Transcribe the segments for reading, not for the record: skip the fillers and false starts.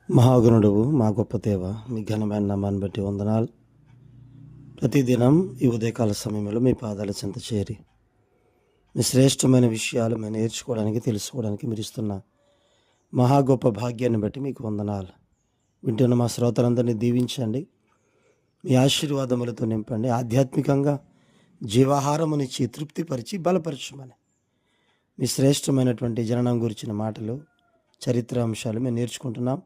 మహాగణుడువు మా గొప్ప దేవ, మీ ఘనమైన నామాన్ని బట్టి వందనాలు. ప్రతిదినం ఈ ఉదయకాల సమయంలో మీ పాదాల చెంత చేరి మీ శ్రేష్టమైన విషయాలు మేము నేర్చుకోవడానికి, తెలుసుకోవడానికి మీరు ఇస్తున్న మహా గొప్ప భాగ్యాన్ని బట్టి మీకు వందనాలు. వింటున్న మా శ్రోతలందరినీ దీవించండి, మీ ఆశీర్వాదములతో నింపండి. ఆధ్యాత్మికంగా జీవాహారమునిచ్చి తృప్తిపరిచి బలపరచమని మీ శ్రేష్టమైనటువంటి జననం గురించిన మాటలు, చరిత్ర అంశాలు మేము నేర్చుకుంటున్నాం.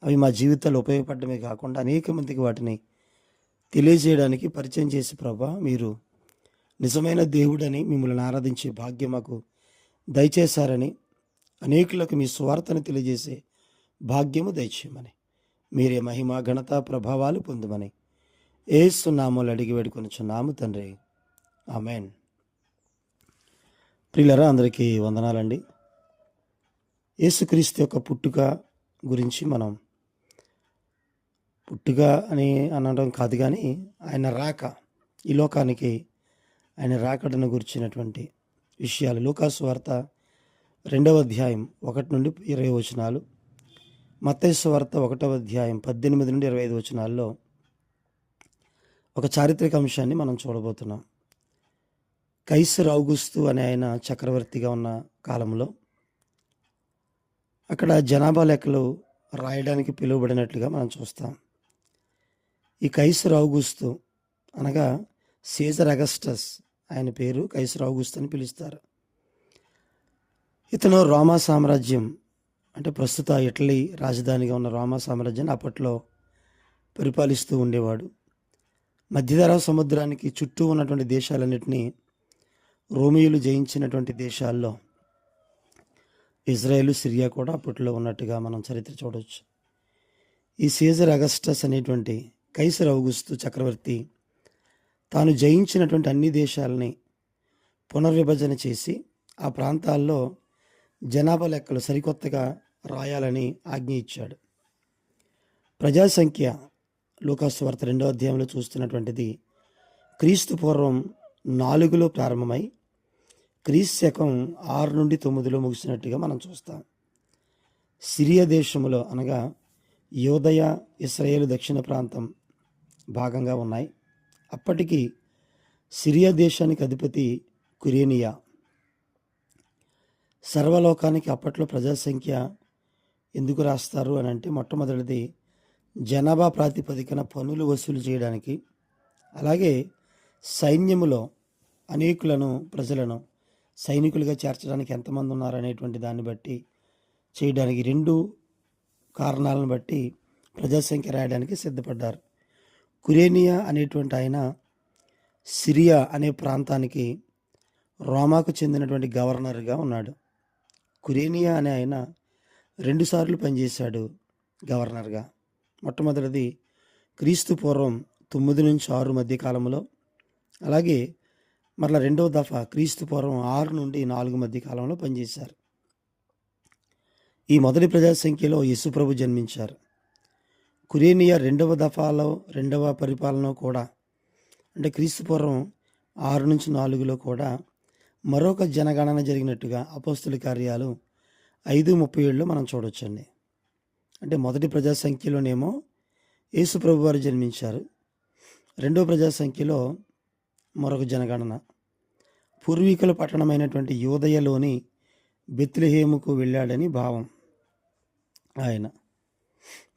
అవి మా జీవితాల్లో ఉపయోగపడమే కాకుండా అనేక మందికి వాటిని తెలియజేయడానికి పరిచయం చేసి, ప్రభా మీరు నిజమైన దేవుడని, మిమ్మల్ని ఆరాధించే భాగ్యం మాకు దయచేశారని, అనేకులకు మీ స్వార్థను తెలియజేసే భాగ్యము దయచేయమని, మీరే మహిమ ఘనత ప్రభావాలు పొందమని యేసు నామములో అడిగి వేడుకొనుచున్నాము తండ్రి, ఆమేన్. ప్రియులారా, అందరికీ వందనాలండి. యేసుక్రీస్తు యొక్క పుట్టుక గురించి మనం పుట్టుక అని అనడం కాదు, కానీ ఆయన రాక, ఈ లోకానికి ఆయన రాకడను గురించినటువంటి విషయాలు లూకాసు వార్త 2వ అధ్యాయం 1 నుండి 20 వచనాలు, మత్తయి వార్త 1వ అధ్యాయం 18 నుండి 25 వచనాల్లో ఒక చారిత్రక అంశాన్ని మనం చూడబోతున్నాం. కైసర్ ఔగుస్తు అనే ఆయన చక్రవర్తిగా ఉన్న కాలంలో అక్కడ జనాభా లెక్కలు రాయడానికి పిలువబడినట్లుగా మనం చూస్తాం. ఈ కైసర్ ఔగుస్తు అనగా సీజర్ అగస్టస్, ఆయన పేరు కైసర్ ఔగుస్తు అని పిలుస్తారు. ఇతను రోమా సామ్రాజ్యం, అంటే ప్రస్తుత ఇటలీ రాజధానిగా ఉన్న రోమా సామ్రాజ్యాన్ని అప్పట్లో పరిపాలిస్తూ ఉండేవాడు. మధ్యధరా సముద్రానికి చుట్టూ ఉన్నటువంటి దేశాలన్నింటినీ రోమియోలు జయించినటువంటి దేశాల్లో ఇజ్రాయేలు, సిరియా కూడా అప్పట్లో ఉన్నట్టుగా మనం చరిత్ర చూడవచ్చు. ఈ సీజర్ అగస్టస్ అనేటువంటి కైసర్ ఔగుస్తు చక్రవర్తి తాను జయించినటువంటి అన్ని దేశాలని పునర్విభజన చేసి ఆ ప్రాంతాల్లో జనాభా లెక్కలు సరికొత్తగా రాయాలని ఆజ్ఞ ఇచ్చాడు. ప్రజాసంఖ్య లూకాసు వార్త 2వ అధ్యాయంలో చూస్తున్నటువంటిది క్రీస్తు పూర్వం 4లో ప్రారంభమై క్రీస్తు శకం 6 నుండి 9లో ముగిసినట్టుగా మనం చూస్తాం. సిరియా దేశంలో అనగా యోదయ, ఇశ్రాయేలు దక్షిణ ప్రాంతం భాగంగా ఉన్నాయి. అప్పటికి సిరియా దేశానికి అధిపతి కురేనియా. సర్వలోకానికి అప్పట్లో ప్రజాసంఖ్య ఎందుకు రాస్తారు అని అంటే, మొట్టమొదటిది జనాభా ప్రాతిపదికన పన్నులు వసూలు చేయడానికి, అలాగే సైన్యములో అనేకులను ప్రజలను సైనికులుగా చేర్చడానికి ఎంతమంది ఉన్నారనేటువంటి దాన్ని బట్టి చేయడానికి, 2 కారణాలను బట్టి ప్రజాసంఖ్య రాయడానికి సిద్ధపడ్డారు. కురేనియా అనేటువంటి ఆయన సిరియా అనే ప్రాంతానికి రోమాకు చెందినటువంటి గవర్నర్గా ఉన్నాడు. కురేనియా అనే ఆయన 2 సార్లు పనిచేశాడు గవర్నర్గా. మొట్టమొదటిది క్రీస్తు పూర్వం 9 నుంచి 6 మధ్య కాలంలో, అలాగే మరలా 2వ దఫా క్రీస్తు పూర్వం 6 నుండి 4 మధ్య కాలంలో పనిచేశారు. ఈ మొదటి ప్రజాసంఖ్యలో యేసుప్రభు జన్మించారు. కురేనియా 2వ దఫాలో 2వ పరిపాలన కూడా, అంటే క్రీస్తు పూర్వం 6 నుంచి 4లో కూడా మరొక జనగణన జరిగినట్టుగా అపోస్తుల కార్యాలు 5:37లో మనం చూడొచ్చండి. అంటే మొదటి ప్రజాసంఖ్యలోనేమో యేసుప్రభు వారు జన్మించారు, 2వ ప్రజాసంఖ్యలో మరొక జనగణన. పూర్వీకుల పట్టణమైనటువంటి యోదయలోని బెత్లెహేముకు వెళ్ళాడని భావం. ఆయన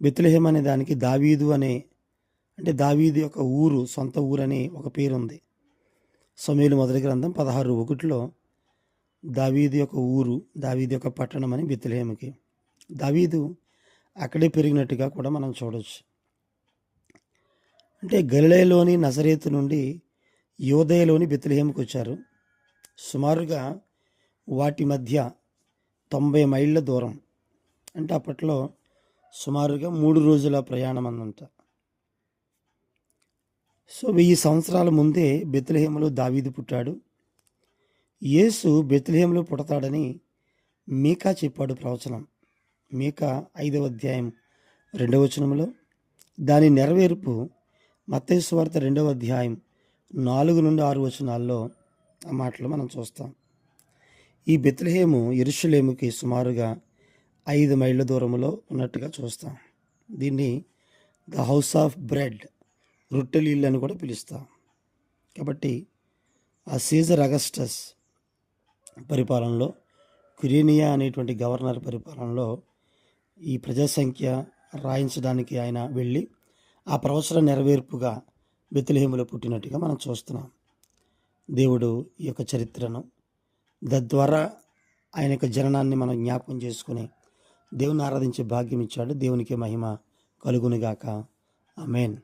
బెత్లెహేం అనే దానికి దావీదు అంటే దావీదు యొక్క ఊరు, సొంత ఊరని ఒక పేరుంది. సమూయేలు మొదటి గ్రంథం 16:1లో దావీదు యొక్క ఊరు, దావీదు యొక్క పట్టణం అని బెత్లెహేముకి. దావీదు అక్కడే పెరిగినట్టుగా కూడా మనం చూడవచ్చు. అంటే గలిలయలోని నజరేతు నుండి యోదయలోని బెత్లెహేముకు వచ్చారు. సుమారుగా వాటి మధ్య 90 మైళ్ళ దూరం, అంటే అప్పట్లో సుమారుగా 3 రోజుల ప్రయాణం అన్నంత. సో 1000 సంవత్సరాల ముందే బెత్లెహేములో దావీదు పుట్టాడు. యేసు బెత్లెహేములో పుడతాడని మీకా చెప్పాడు ప్రవచనం. మీకా 5వ అధ్యాయం 2వ వచనంలో. దాని నెరవేర్పు మత్తయి సువార్త 2వ అధ్యాయం 4 నుండి 6 వచనాల్లో ఆ మాటలు మనం చూస్తాం. ఈ బెత్లెహేము యెరూషలేముకి సుమారుగా 5 మైళ్ళ దూరంలో ఉన్నట్టుగా చూస్తాం. దీన్ని ద హౌస్ ఆఫ్ బ్రెడ్, రొట్టెల ఇల్లు అని కూడా పిలుస్తాం. కాబట్టి ఆ సీజర్ అగస్టస్ పరిపాలనలో, క్విరినియా అనేటువంటి గవర్నర్ పరిపాలనలో ఈ ప్రజాసంఖ్య రాయించడానికి ఆయన వెళ్ళి ఆ ప్రవచన నెరవేర్పుగా బెత్లెహేములో పుట్టినట్టుగా మనం చూస్తున్నాం. దేవుడు ఈ యొక్క చరిత్రను తద్వారా ఆయన యొక్క జననాన్ని మనం జ్ఞాపకం చేసుకుని దేవుని ఆరాధించే భాగ్యం ఇచ్చాడు. దేవునికి మహిమ కలుగునుగాక. ఆమేన్.